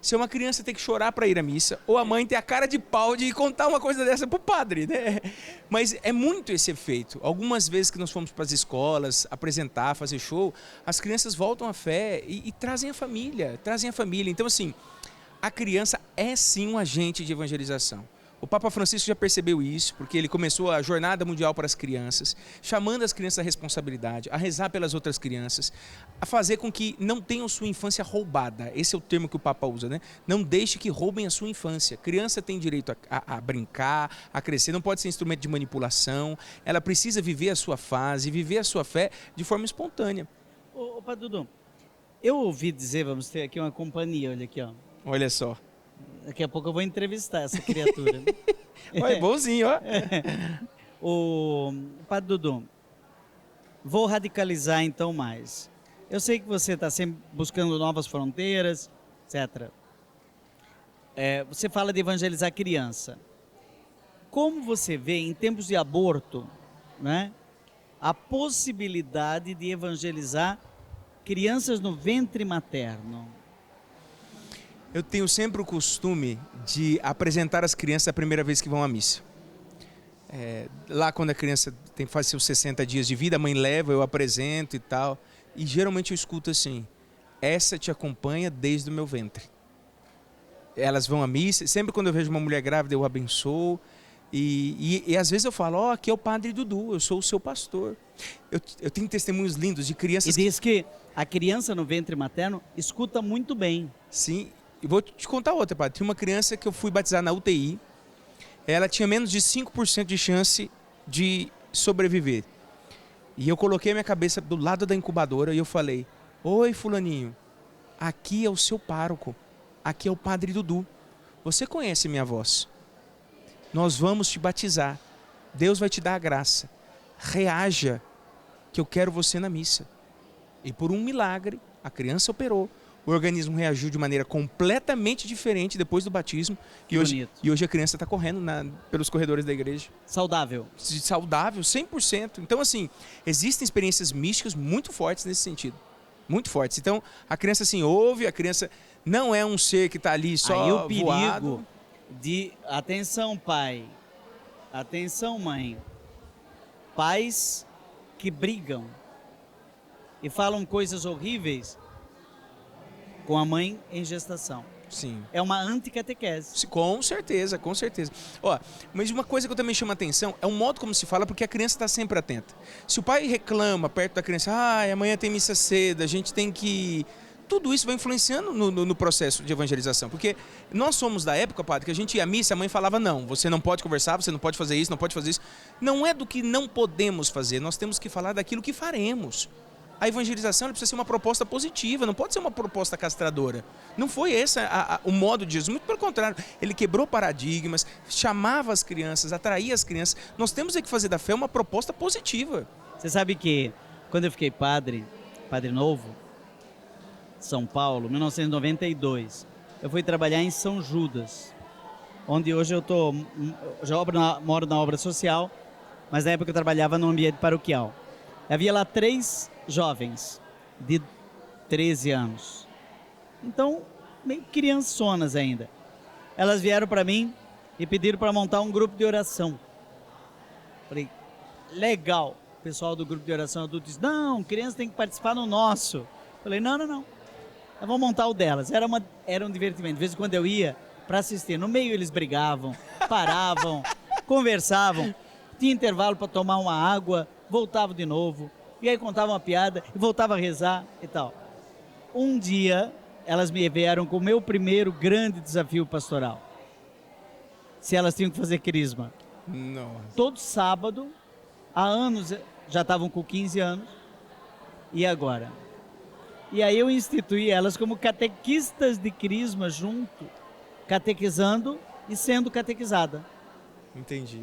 Se uma criança tem que chorar para ir à missa, ou a mãe ter a cara de pau de contar uma coisa dessa pro padre, né? Mas é muito esse efeito. Algumas vezes que nós fomos para as escolas apresentar, fazer show, as crianças voltam à fé e trazem a família, Então, assim, a criança é sim um agente de evangelização. O Papa Francisco já percebeu isso, porque ele começou a Jornada Mundial para as Crianças, chamando as crianças à responsabilidade, a rezar pelas outras crianças, a fazer com que não tenham sua infância roubada. Esse é o termo que o Papa usa, né? Não deixe que roubem a sua infância. Criança tem direito a brincar, a crescer, não pode ser instrumento de manipulação. Ela precisa viver a sua fase, viver a sua fé de forma espontânea. Ô, Padre Dudu, eu ouvi dizer, vamos ter aqui uma companhia, olha aqui, ó. Olha só. Daqui a pouco eu vou entrevistar essa criatura. Olha, bonzinho, ó. O Padre Dudu, vou radicalizar então mais. Eu sei que você está sempre buscando novas fronteiras, etc. Você fala de evangelizar criança. Como você vê em tempos de aborto, né, a possibilidade de evangelizar crianças no ventre materno? Eu tenho sempre o costume de apresentar as crianças a primeira vez que vão à missa. Lá quando a criança faz seus 60 dias de vida, a mãe leva, eu apresento e tal. E geralmente eu escuto assim, essa te acompanha desde o meu ventre. Elas vão à missa, sempre quando eu vejo uma mulher grávida eu abençoo. E às vezes eu falo, aqui é o Padre Dudu, eu sou o seu pastor. Eu tenho testemunhos lindos de crianças... E diz que a criança no ventre materno escuta muito bem. Sim. E vou te contar outra, padre. Tinha uma criança que eu fui batizar na UTI. Ela tinha menos de 5% de chance de sobreviver. E eu coloquei a minha cabeça do lado da incubadora e eu falei, oi fulaninho, aqui é o seu pároco. Aqui é o Padre Dudu. Você conhece minha voz. Nós vamos te batizar. Deus vai te dar a graça. Reaja, que eu quero você na missa. E por um milagre, a criança operou. O organismo reagiu de maneira completamente diferente depois do batismo. E hoje a criança está correndo pelos corredores da igreja. Saudável. Saudável, 100%. Então, assim, existem experiências místicas muito fortes nesse sentido. Muito fortes. Então, a criança, assim, ouve, a criança não é um ser que está ali só aí o perigo voado. De... Atenção, pai. Atenção, mãe. Pais que brigam e falam coisas horríveis com a mãe em gestação. Sim. É uma anticatequese. Com certeza, com certeza. Ó, mas uma coisa que eu também chamo a atenção é o modo como se fala, porque a criança está sempre atenta. Se o pai reclama perto da criança, amanhã tem missa cedo, a gente tem que... Tudo isso vai influenciando no processo de evangelização. Porque nós somos da época, padre, que a gente ia à missa, a mãe falava, não, você não pode conversar, você não pode fazer isso, não pode fazer isso. Não é do que não podemos fazer, nós temos que falar daquilo que faremos. A evangelização precisa ser uma proposta positiva, não pode ser uma proposta castradora. Não foi esse o modo de Jesus, muito pelo contrário. Ele quebrou paradigmas, chamava as crianças, atraía as crianças. Nós temos que fazer da fé uma proposta positiva. Você sabe que quando eu fiquei padre novo, São Paulo, 1992, eu fui trabalhar em São Judas, onde hoje eu moro na obra social, mas na época eu trabalhava no ambiente paroquial. Havia lá 3 jovens de 13 anos. Então, meio criançonas ainda. Elas vieram para mim e pediram para montar um grupo de oração. Falei, legal. O pessoal do grupo de oração adulto disse, não, criança tem que participar no nosso. Falei, não. Eu vou montar o delas. Era um divertimento. De vez em quando eu ia para assistir. No meio eles brigavam, paravam, conversavam. Tinha intervalo para tomar uma água, voltava de novo. E aí contava uma piada e voltava a rezar e tal. Um dia, elas me vieram com o meu primeiro grande desafio pastoral. Se elas tinham que fazer crisma. Nossa. Todo sábado, há anos, já estavam com 15 anos. E agora? E aí eu instituí elas como catequistas de crisma junto, catequizando e sendo catequizada. Entendi.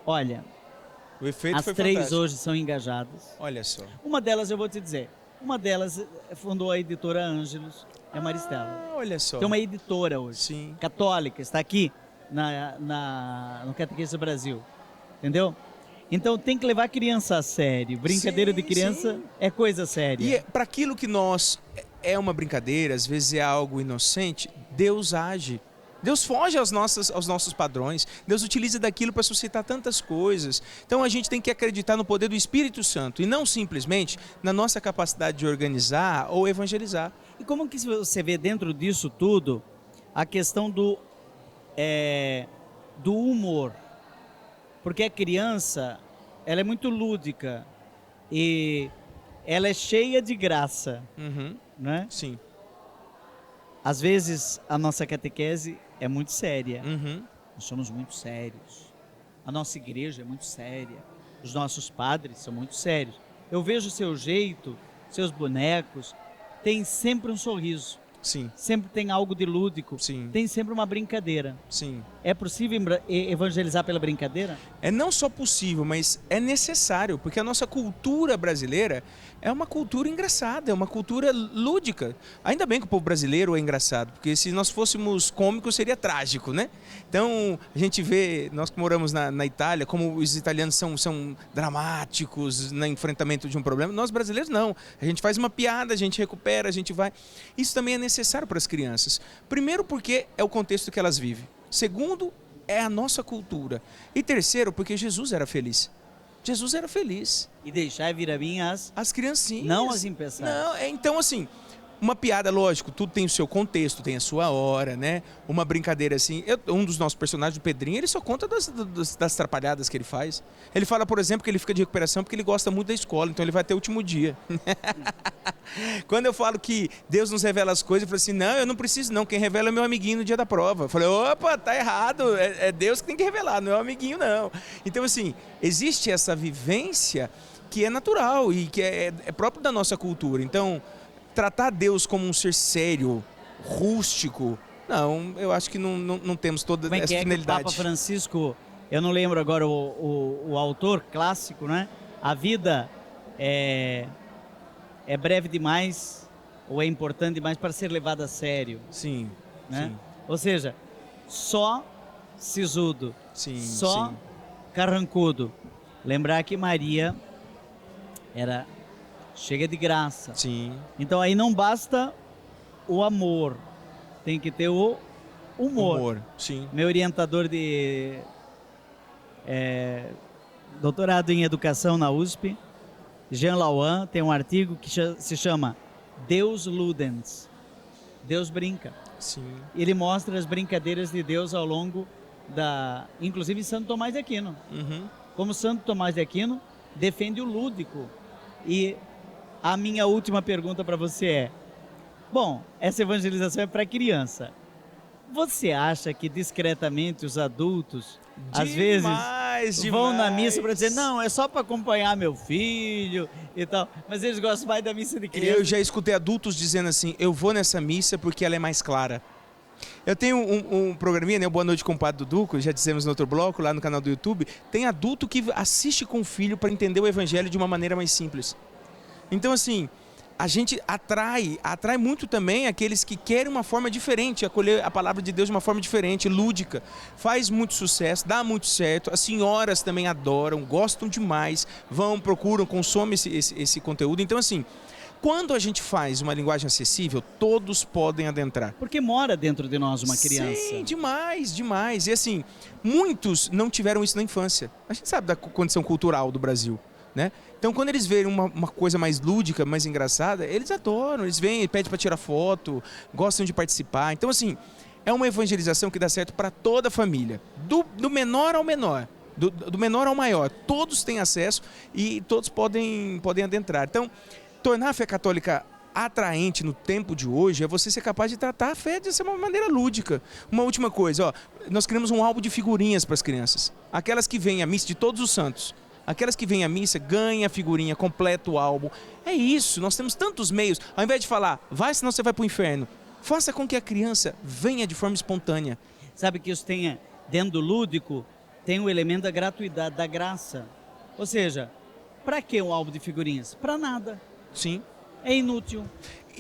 Olha... O efeito As foi 3 fantástico. hoje são engajadas. Olha só. Uma delas eu vou te dizer. Uma delas fundou a editora Ângelos, é a Maristela. Olha só. Tem uma editora hoje, Sim. católica, está aqui no Catequista Brasil. Entendeu? Então tem que levar a criança a sério. Brincadeira de criança é coisa séria. E para aquilo que nós é uma brincadeira, às vezes é algo inocente, Deus age. Deus foge aos nossos padrões. Deus utiliza daquilo para suscitar tantas coisas. Então a gente tem que acreditar no poder do Espírito Santo e não simplesmente na nossa capacidade de organizar ou evangelizar. E como que você vê dentro disso tudo a questão do do humor. Porque a criança, ela é muito lúdica e ela é cheia de graça, né? Sim. Às vezes a nossa catequese é muito séria. Nós somos muito sérios. A nossa igreja é muito séria. Os nossos padres são muito sérios. Eu vejo o seu jeito, seus bonecos, tem sempre um sorriso. Sim. Sempre tem algo de lúdico. Sim. Tem sempre uma brincadeira. Sim. É possível evangelizar pela brincadeira? É não só possível, mas é necessário, porque a nossa cultura brasileira é uma cultura engraçada, é uma cultura lúdica. Ainda bem que o povo brasileiro é engraçado, porque se nós fôssemos cômicos seria trágico, né? Então, a gente vê, nós que moramos na Itália, como os italianos são dramáticos no enfrentamento de um problema. Nós brasileiros não. A gente faz uma piada, a gente recupera, a gente vai... Isso também é necessário para as crianças. Primeiro porque é o contexto que elas vivem. Segundo, é a nossa cultura. E terceiro, porque Jesus era feliz. Jesus era feliz. E deixar vir a mim as criancinhas. não as impeçadas. Não, então assim, uma piada, lógico, tudo tem o seu contexto, tem a sua hora, né? Uma brincadeira assim. Um dos nossos personagens, o Pedrinho, ele só conta das atrapalhadas que ele faz. Ele fala, por exemplo, que ele fica de recuperação porque ele gosta muito da escola, então ele vai ter o último dia. Quando eu falo que Deus nos revela as coisas, eu falo assim, não, eu não preciso não, quem revela é meu amiguinho no dia da prova. Eu falei, opa, tá errado, é Deus que tem que revelar, não é o amiguinho não. Então assim, existe essa vivência que é natural e que é próprio da nossa cultura. Então, tratar Deus como um ser sério, rústico, não, eu acho que não temos toda essa finalidade. O Papa Francisco, eu não lembro agora o autor clássico, né? A vida é breve demais ou é importante demais para ser levada a sério. Sim, né? sim. Ou seja, só sisudo, sim, só sim. carrancudo. Lembrar que Maria era cheia de graça. Sim. Então aí não basta o amor, tem que ter o humor. Sim. Meu orientador de doutorado em educação na USP, Jean Lauan, tem um artigo que se chama Deus Ludens. Deus brinca. Sim. Ele mostra as brincadeiras de Deus ao longo inclusive Santo Tomás de Aquino. Como Santo Tomás de Aquino defende o lúdico. E a minha última pergunta para você é, bom, essa evangelização é para criança. Você acha que discretamente os adultos, às vezes, vão na missa para dizer, não, é só para acompanhar meu filho e tal, mas eles gostam mais da missa de criança? Eu já escutei adultos dizendo assim, eu vou nessa missa porque ela é mais clara. Eu tenho um programinha, né, o Boa Noite com o Padre Dudu, já dissemos no outro bloco, lá no canal do YouTube, tem adulto que assiste com o filho para entender o evangelho de uma maneira mais simples. Então assim, a gente atrai muito também aqueles que querem uma forma diferente, acolher a palavra de Deus de uma forma diferente, lúdica. Faz muito sucesso, dá muito certo, as senhoras também adoram, gostam demais, vão, procuram, consomem esse conteúdo. Então assim, quando a gente faz uma linguagem acessível, todos podem adentrar. Porque mora dentro de nós uma criança. Sim, demais, demais. E assim, muitos não tiveram isso na infância. A gente sabe da condição cultural do Brasil, né? Então, quando eles verem uma coisa mais lúdica, mais engraçada, eles adoram, eles vêm, pedem para tirar foto, gostam de participar. Então, assim, é uma evangelização que dá certo para toda a família, do menor ao menor, do menor ao maior. Todos têm acesso e todos podem adentrar. Então, tornar a fé católica atraente no tempo de hoje é você ser capaz de tratar a fé de uma maneira lúdica. Uma última coisa, ó, nós criamos um álbum de figurinhas para as crianças. Aquelas que vêm à missa de todos os santos. Aquelas que vêm à missa, ganha a figurinha, completa o álbum. É isso, nós temos tantos meios. Ao invés de falar, vai senão você vai para o inferno, faça com que a criança venha de forma espontânea. Sabe que isso tenha, dentro do lúdico, tem o elemento da gratuidade, da graça. Ou seja, para que um álbum de figurinhas? Para nada. Sim. É inútil.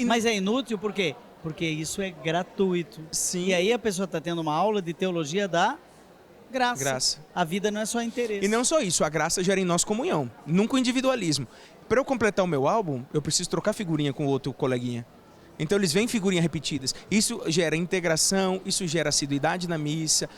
Mas é inútil por quê? Porque isso é gratuito. Sim. E aí a pessoa está tendo uma aula de teologia da graça. A vida não é só interesse. E não só isso, a graça gera em nós comunhão, nunca o individualismo. Para eu completar o meu álbum, eu preciso trocar figurinha com o outro coleguinha. Então eles vêm figurinhas repetidas. Isso gera integração, isso gera assiduidade na missa.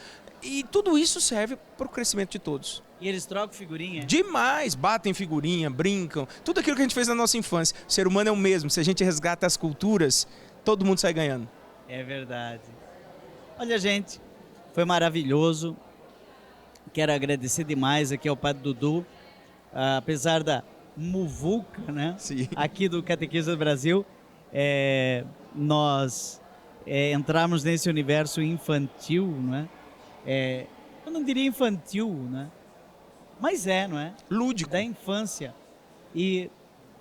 E tudo isso serve para o crescimento de todos. E eles trocam figurinha? Demais! Batem figurinha, brincam. Tudo aquilo que a gente fez na nossa infância. O ser humano é o mesmo. Se a gente resgata as culturas, todo mundo sai ganhando. É verdade. Olha, gente, foi maravilhoso. Quero agradecer demais aqui ao Padre Dudu, apesar da muvuca, né? Sim. Aqui do Catequistas Brasil, nós entramos nesse universo infantil, né? Eu não diria infantil, né? Mas não é? Lúdico. Da infância. E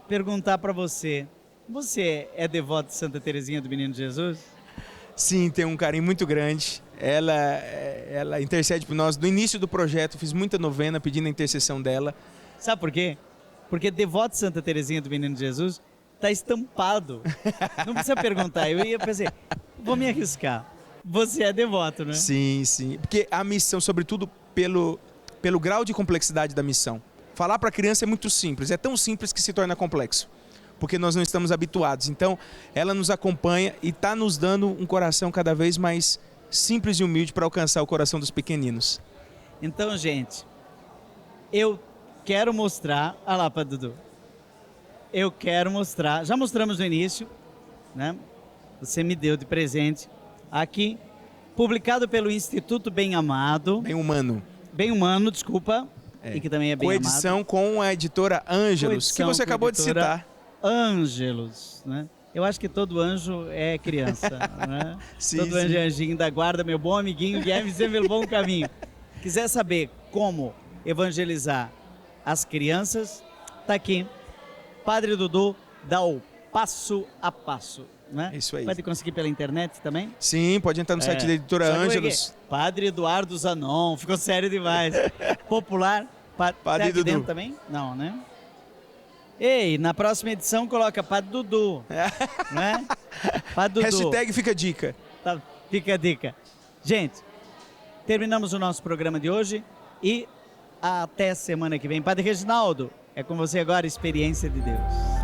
perguntar para você, você é devoto de Santa Teresinha do Menino Jesus? Sim, tem um carinho muito grande. Ela intercede por nós. Do início do projeto, fiz muita novena pedindo a intercessão dela. Sabe por quê? Porque devoto de Santa Teresinha do Menino Jesus está estampado. Não precisa perguntar. Eu pensei, vou me arriscar. Você é devoto, né? Sim, sim. Porque a missão, sobretudo pelo grau de complexidade da missão. Falar para a criança é muito simples. É tão simples que se torna complexo. Porque nós não estamos habituados. Então, ela nos acompanha e está nos dando um coração cada vez mais simples e humilde para alcançar o coração dos pequeninos. Então, gente, eu quero mostrar... Olha lá, Padre Dudu. Eu quero mostrar... Já mostramos no início, né? Você me deu de presente. Aqui, publicado pelo Instituto Bem Amado. Bem humano. Bem Humano, desculpa. E que também é bem amado. Coedição com a editora Ângelos, que você acabou de citar. Ângelos, né? Eu acho que todo anjo é criança, né? Sim, todo anjo é anjinho da guarda, meu bom amiguinho, guia-me sempre pelo bom caminho. Quiser saber como evangelizar as crianças, tá aqui. Padre Dudu dá o passo a passo, né? Isso aí. Pode conseguir pela internet também? Sim, pode entrar no site da editora Ângelos. Padre Eduardo Zanon, ficou sério demais. Popular. Padre Dudu. Dentro também? Não, né? Ei, na próxima edição coloca Padre Dudu, né? Padre Dudu. Hashtag fica a dica. Tá, fica a dica. Gente, terminamos o nosso programa de hoje e até semana que vem. Padre Reginaldo, é com você agora, Experiência de Deus.